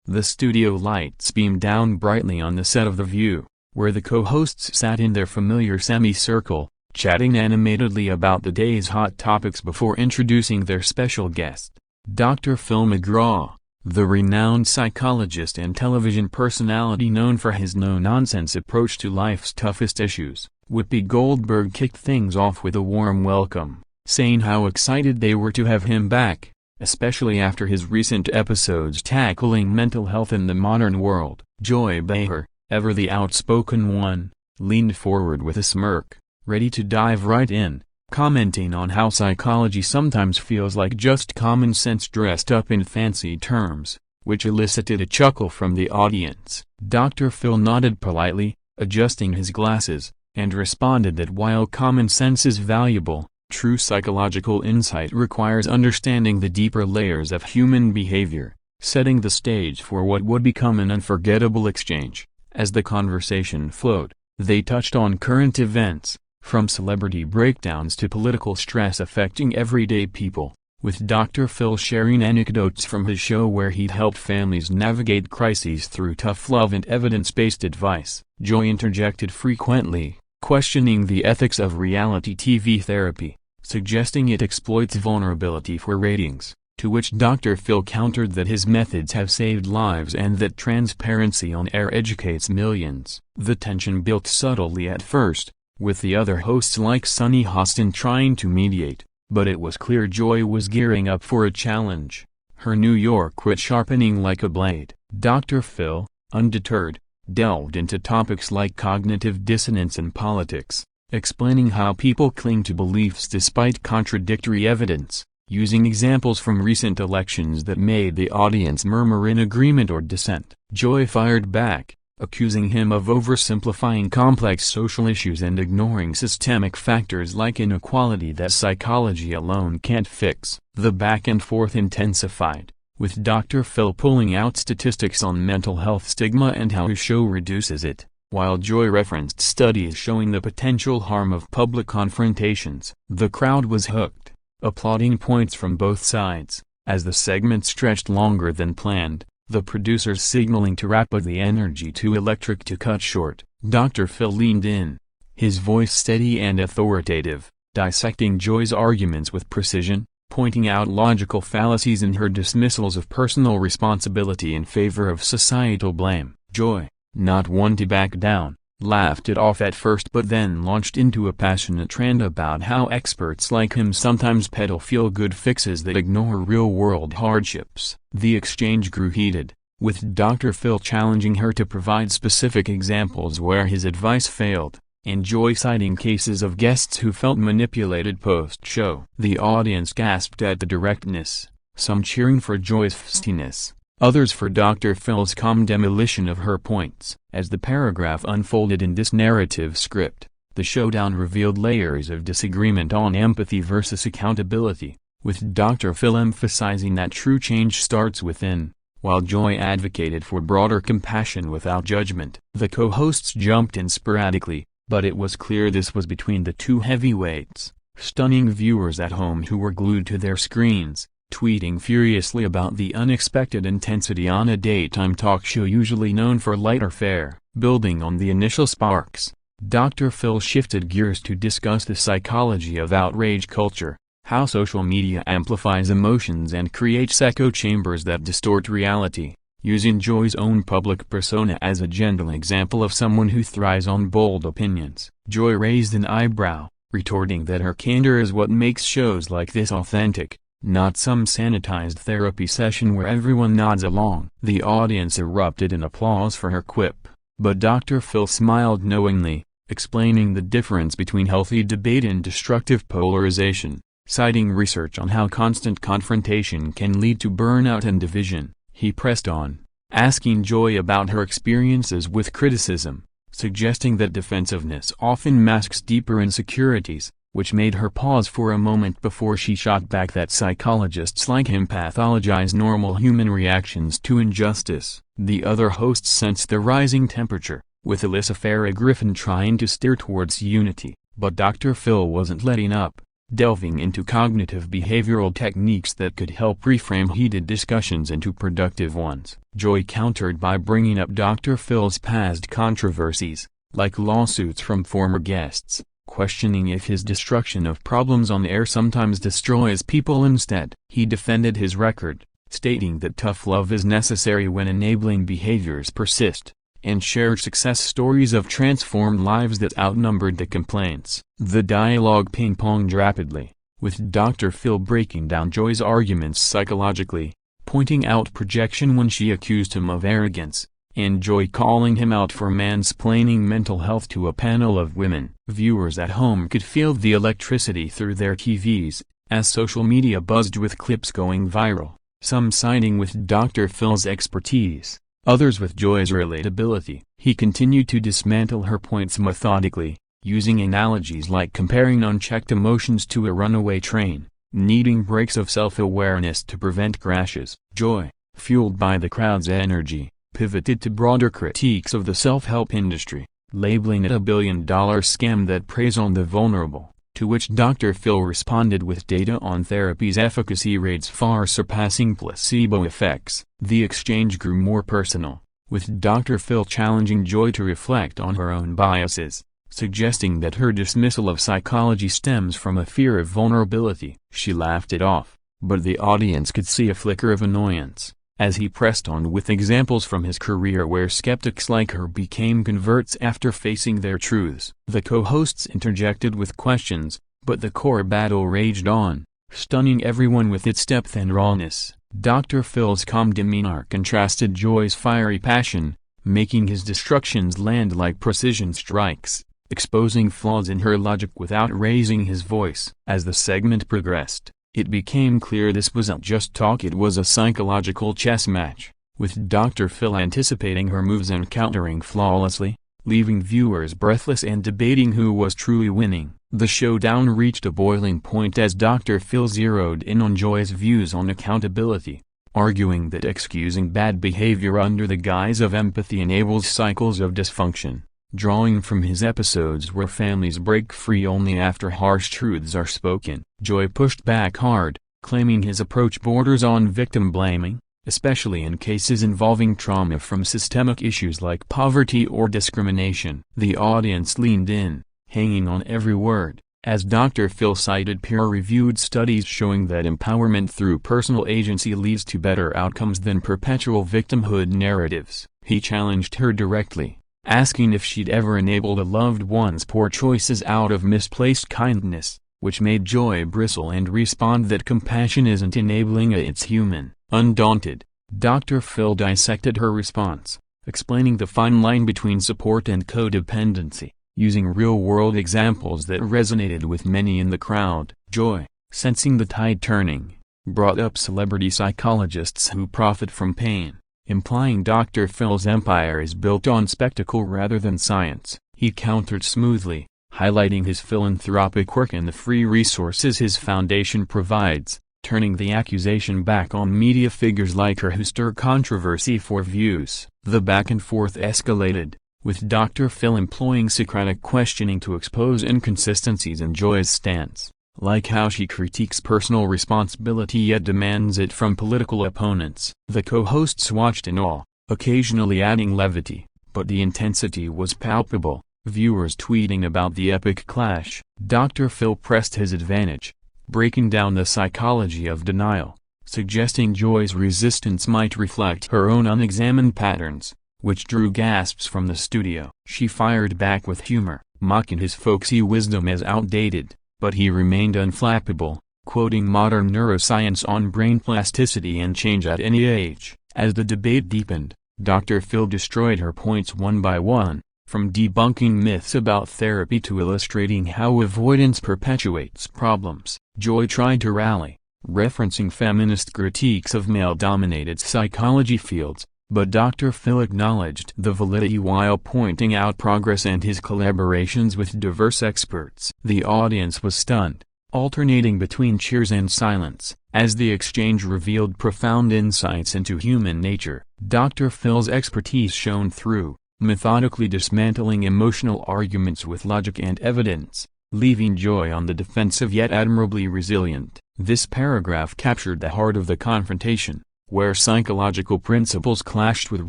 The studio lights beamed down brightly on the set of The View, where the co-hosts sat in their familiar semicircle, chatting animatedly about the day's hot topics before introducing their special guest, Dr. Phil McGraw, the renowned psychologist and television personality known for his no-nonsense approach to life's toughest issues. Whoopi Goldberg kicked things off with a warm welcome, saying how excited they were to have him back, especially after his recent episodes tackling mental health in the modern world. Joy Behar, ever the outspoken one, leaned forward with a smirk, ready to dive right in, commenting on how psychology sometimes feels like just common sense dressed up in fancy terms, which elicited a chuckle from the audience. Dr. Phil nodded politely, adjusting his glasses, and responded that while common sense is valuable, true psychological insight requires understanding the deeper layers of human behavior, setting the stage for what would become an unforgettable exchange. As the conversation flowed, they touched on current events, from celebrity breakdowns to political stress affecting everyday people, with Dr. Phil sharing anecdotes from his show where he'd helped families navigate crises through tough love and evidence-based advice. Joy interjected frequently, questioning the ethics of reality TV therapy, suggesting it exploits vulnerability for ratings, to which Dr. Phil countered that his methods have saved lives and that transparency on air educates millions. The tension built subtly at first, with the other hosts like Sunny Hostin trying to mediate, but it was clear Joy was gearing up for a challenge, her New York wit sharpening like a blade. Dr. Phil, undeterred, delved into topics like cognitive dissonance and politics, explaining how people cling to beliefs despite contradictory evidence, using examples from recent elections that made the audience murmur in agreement or dissent. Joy fired back, accusing him of oversimplifying complex social issues and ignoring systemic factors like inequality that psychology alone can't fix. The back and forth intensified, with Dr. Phil pulling out statistics on mental health stigma and how his show reduces it, while Joy referenced studies showing the potential harm of public confrontations. The crowd was hooked, applauding points from both sides. As the segment stretched longer than planned, the producers signaling to wrap up, the energy too electric to cut short, Dr. Phil leaned in, his voice steady and authoritative, dissecting Joy's arguments with precision, pointing out logical fallacies in her dismissals of personal responsibility in favor of societal blame. Joy, not one to back down, laughed it off at first but then launched into a passionate rant about how experts like him sometimes peddle feel-good fixes that ignore real-world hardships. The exchange grew heated, with Dr. Phil challenging her to provide specific examples where his advice failed, and Joy citing cases of guests who felt manipulated post-show. The audience gasped at the directness, some cheering for Joy's feistiness, others for Dr. Phil's calm demolition of her points. As the paragraph unfolded in this narrative script, the showdown revealed layers of disagreement on empathy versus accountability, with Dr. Phil emphasizing that true change starts within, while Joy advocated for broader compassion without judgment. The co-hosts jumped in sporadically, but it was clear this was between the two heavyweights, stunning viewers at home who were glued to their screens, tweeting furiously about the unexpected intensity on a daytime talk show usually known for lighter fare. Building on the initial sparks, Dr. Phil shifted gears to discuss the psychology of outrage culture, how social media amplifies emotions and creates echo chambers that distort reality, using Joy's own public persona as a gentle example of someone who thrives on bold opinions. Joy raised an eyebrow, retorting that her candor is what makes shows like this authentic, not some sanitized therapy session where everyone nods along. The audience erupted in applause for her quip, but Dr. Phil smiled knowingly, explaining the difference between healthy debate and destructive polarization, citing research on how constant confrontation can lead to burnout and division. He pressed on, asking Joy about her experiences with criticism, suggesting that defensiveness often masks deeper insecurities, which made her pause for a moment before she shot back that psychologists like him pathologize normal human reactions to injustice. The other hosts sensed the rising temperature, with Alyssa Farah Griffin trying to steer towards unity, but Dr. Phil wasn't letting up, delving into cognitive behavioral techniques that could help reframe heated discussions into productive ones. Joy countered by bringing up Dr. Phil's past controversies, like lawsuits from former guests, questioning if his destruction of problems on air sometimes destroys people instead. He defended his record, stating that tough love is necessary when enabling behaviors persist, and shared success stories of transformed lives that outnumbered the complaints. The dialogue ping-ponged rapidly, with Dr. Phil breaking down Joy's arguments psychologically, pointing out projection when she accused him of arrogance, and Joy calling him out for mansplaining mental health to a panel of women. Viewers at home could feel the electricity through their TVs, as social media buzzed with clips going viral, some siding with Dr. Phil's expertise, others with Joy's relatability. He continued to dismantle her points methodically, using analogies like comparing unchecked emotions to a runaway train, needing breaks of self-awareness to prevent crashes. Joy, fueled by the crowd's energy, pivoted to broader critiques of the self-help industry, labeling it a billion-dollar scam that preys on the vulnerable, to which Dr. Phil responded with data on therapy's efficacy rates far surpassing placebo effects. The exchange grew more personal, with Dr. Phil challenging Joy to reflect on her own biases, suggesting that her dismissal of psychology stems from a fear of vulnerability. She laughed it off, but the audience could see a flicker of annoyance, as he pressed on with examples from his career where skeptics like her became converts after facing their truths. The co-hosts interjected with questions, but the core battle raged on, stunning everyone with its depth and rawness. Dr. Phil's calm demeanor contrasted Joy's fiery passion, making his destructions land like precision strikes, exposing flaws in her logic without raising his voice. As the segment progressed, it became clear this wasn't just talk, it was a psychological chess match, with Dr. Phil anticipating her moves and countering flawlessly, leaving viewers breathless and debating who was truly winning. The showdown reached a boiling point as Dr. Phil zeroed in on Joy's views on accountability, arguing that excusing bad behavior under the guise of empathy enables cycles of dysfunction, drawing from his episodes where families break free only after harsh truths are spoken. Joy pushed back hard, claiming his approach borders on victim blaming, especially in cases involving trauma from systemic issues like poverty or discrimination. The audience leaned in, hanging on every word, as Dr. Phil cited peer-reviewed studies showing that empowerment through personal agency leads to better outcomes than perpetual victimhood narratives. He challenged her directly, asking if she'd ever enabled a loved one's poor choices out of misplaced kindness, which made Joy bristle and respond that compassion isn't enabling, it's human. Undaunted, Dr. Phil dissected her response, explaining the fine line between support and codependency, using real-world examples that resonated with many in the crowd. Joy, sensing the tide turning, brought up celebrity psychologists who profit from pain, implying Dr. Phil's empire is built on spectacle rather than science. He countered smoothly, highlighting his philanthropic work and the free resources his foundation provides, turning the accusation back on media figures like her who stir controversy for views. The back-and-forth escalated, with Dr. Phil employing Socratic questioning to expose inconsistencies in Joy's stance, like how she critiques personal responsibility yet demands it from political opponents. The co-hosts watched in awe, occasionally adding levity, but the intensity was palpable, viewers tweeting about the epic clash. Dr. Phil pressed his advantage, breaking down the psychology of denial, suggesting Joy's resistance might reflect her own unexamined patterns, which drew gasps from the studio. She fired back with humor, mocking his folksy wisdom as outdated, but he remained unflappable, quoting modern neuroscience on brain plasticity and change at any age. As the debate deepened, Dr. Phil destroyed her points one by one, from debunking myths about therapy to illustrating how avoidance perpetuates problems. Joy tried to rally, referencing feminist critiques of male-dominated psychology fields, but Dr. Phil acknowledged the validity while pointing out progress and his collaborations with diverse experts. The audience was stunned, alternating between cheers and silence, as the exchange revealed profound insights into human nature. Dr. Phil's expertise shone through, methodically dismantling emotional arguments with logic and evidence, leaving Joy on the defensive yet admirably resilient. This paragraph captured the heart of the confrontation, where psychological principles clashed with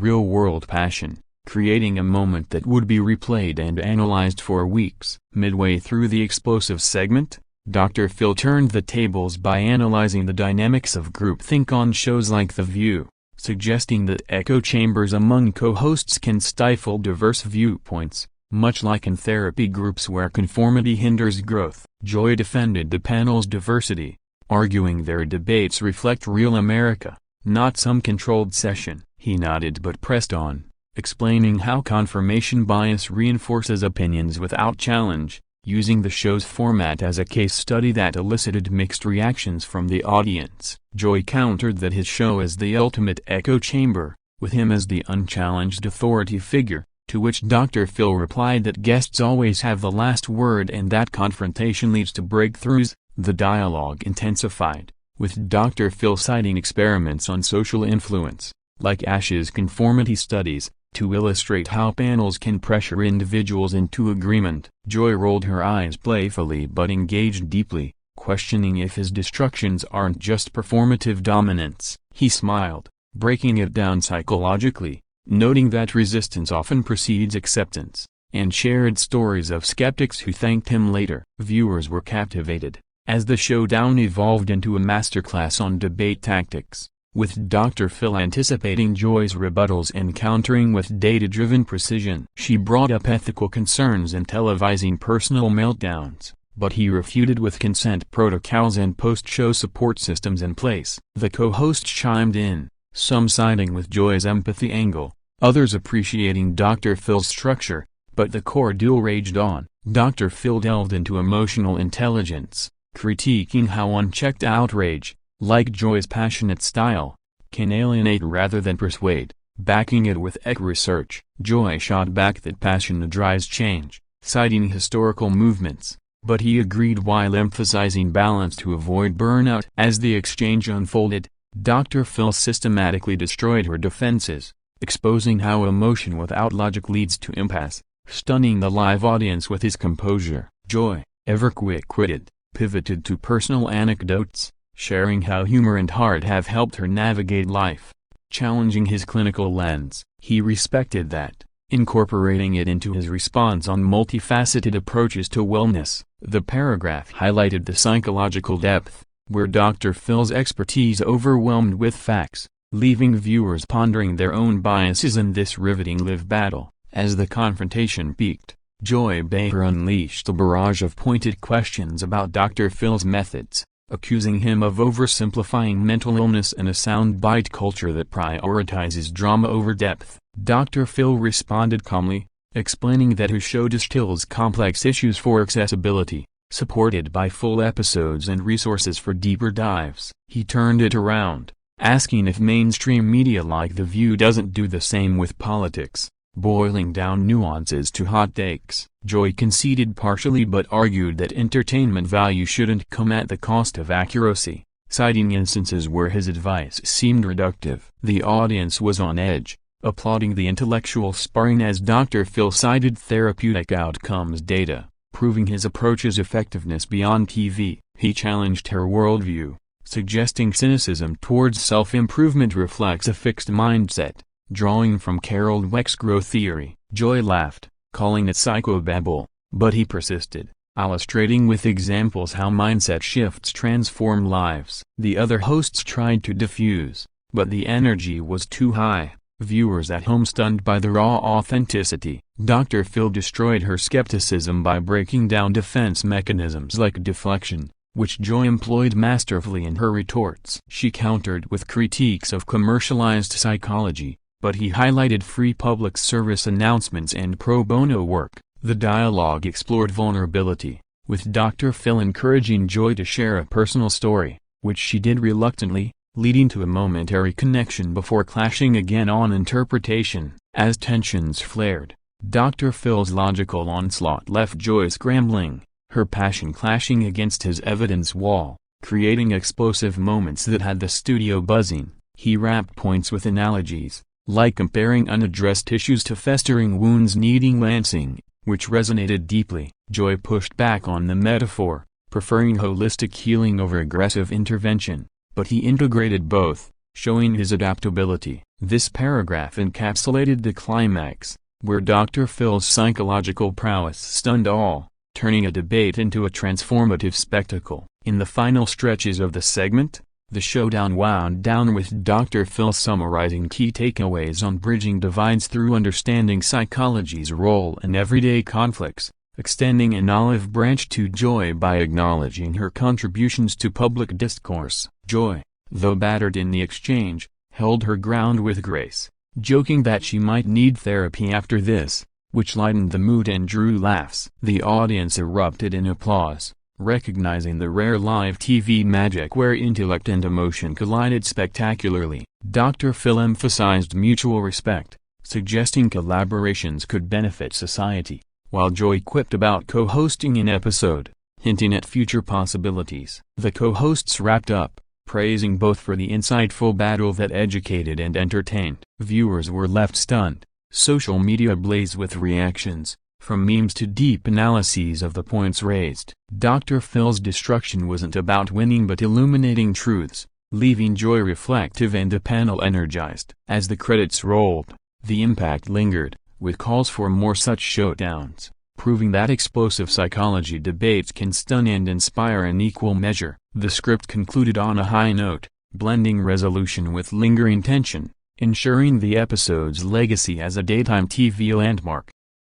real-world passion, creating a moment that would be replayed and analyzed for weeks. Midway through the explosive segment, Dr. Phil turned the tables by analyzing the dynamics of groupthink on shows like The View, suggesting that echo chambers among co-hosts can stifle diverse viewpoints, much like in therapy groups where conformity hinders growth. Joy defended the panel's diversity, arguing their debates reflect real America, not some controlled session. He nodded but pressed on, explaining how confirmation bias reinforces opinions without challenge, using the show's format as a case study that elicited mixed reactions from the audience. Joy countered that his show is the ultimate echo chamber, with him as the unchallenged authority figure, to which Dr. Phil replied that guests always have the last word and that confrontation leads to breakthroughs. The dialogue intensified, with Dr. Phil citing experiments on social influence, like Ash's conformity studies, to illustrate how panels can pressure individuals into agreement. Joy rolled her eyes playfully but engaged deeply, questioning if his destructions aren't just performative dominance. He smiled, breaking it down psychologically, noting that resistance often precedes acceptance, and shared stories of skeptics who thanked him later. Viewers were captivated, as the showdown evolved into a masterclass on debate tactics, with Dr. Phil anticipating Joy's rebuttals and countering with data-driven precision. She brought up ethical concerns in televising personal meltdowns, but he refuted with consent protocols and post-show support systems in place. The co-hosts chimed in, some siding with Joy's empathy angle, others appreciating Dr. Phil's structure, but the core duel raged on. Dr. Phil delved into emotional intelligence, critiquing how unchecked outrage, like Joy's passionate style, can alienate rather than persuade, backing it with research. Joy shot back that passion drives change, citing historical movements, but he agreed while emphasizing balance to avoid burnout. As the exchange unfolded, Dr. Phil systematically destroyed her defenses, exposing how emotion without logic leads to impasse, stunning the live audience with his composure. Joy, ever quick-witted, pivoted to personal anecdotes, sharing how humor and heart have helped her navigate life. Challenging his clinical lens, he respected that, incorporating it into his response on multifaceted approaches to wellness. The paragraph highlighted the psychological depth, where Dr. Phil's expertise overwhelmed with facts, leaving viewers pondering their own biases in this riveting live battle. As the confrontation peaked, Joy Behar unleashed a barrage of pointed questions about Dr. Phil's methods, accusing him of oversimplifying mental illness and a soundbite culture that prioritizes drama over depth. Dr. Phil responded calmly, explaining that his show distills complex issues for accessibility, supported by full episodes and resources for deeper dives. He turned it around, asking if mainstream media like The View doesn't do the same with politics, boiling down nuances to hot takes. Joy conceded partially but argued that entertainment value shouldn't come at the cost of accuracy, citing instances where his advice seemed reductive. The audience was on edge, applauding the intellectual sparring as Dr. Phil cited therapeutic outcomes data, proving his approach's effectiveness beyond TV. He challenged her worldview, suggesting cynicism towards self-improvement reflects a fixed mindset, drawing from Carol Dweck's growth theory. Joy laughed, calling it psychobabble, but he persisted, illustrating with examples how mindset shifts transform lives. The other hosts tried to diffuse, but the energy was too high, viewers at home stunned by the raw authenticity. Dr. Phil destroyed her skepticism by breaking down defense mechanisms like deflection, which Joy employed masterfully in her retorts. She countered with critiques of commercialized psychology, but he highlighted free public service announcements and pro bono work. The dialogue explored vulnerability, with Dr. Phil encouraging Joy to share a personal story, which she did reluctantly, leading to a momentary connection before clashing again on interpretation. As tensions flared, Dr. Phil's logical onslaught left Joy scrambling, her passion clashing against his evidence wall, creating explosive moments that had the studio buzzing. He wrapped points with analogies, like comparing unaddressed issues to festering wounds needing lancing, which resonated deeply. Joy pushed back on the metaphor, preferring holistic healing over aggressive intervention, but he integrated both, showing his adaptability. This paragraph encapsulated the climax, where Dr. Phil's psychological prowess stunned all, turning a debate into a transformative spectacle. In the final stretches of the segment, the showdown wound down with Dr. Phil summarizing key takeaways on bridging divides through understanding psychology's role in everyday conflicts, extending an olive branch to Joy by acknowledging her contributions to public discourse. Joy, though battered in the exchange, held her ground with grace, joking that she might need therapy after this, which lightened the mood and drew laughs. The audience erupted in applause, recognizing the rare live TV magic where intellect and emotion collided spectacularly. Dr. Phil emphasized mutual respect, suggesting collaborations could benefit society, while Joy quipped about co-hosting an episode, hinting at future possibilities. The co-hosts wrapped up, praising both for the insightful battle that educated and entertained. Viewers were left stunned, social media ablaze with reactions, from memes to deep analyses of the points raised. Dr. Phil's destruction wasn't about winning but illuminating truths, leaving Joy reflective and the panel energized. As the credits rolled, the impact lingered, with calls for more such showdowns, proving that explosive psychology debates can stun and inspire in equal measure. The script concluded on a high note, blending resolution with lingering tension, ensuring the episode's legacy as a daytime TV landmark.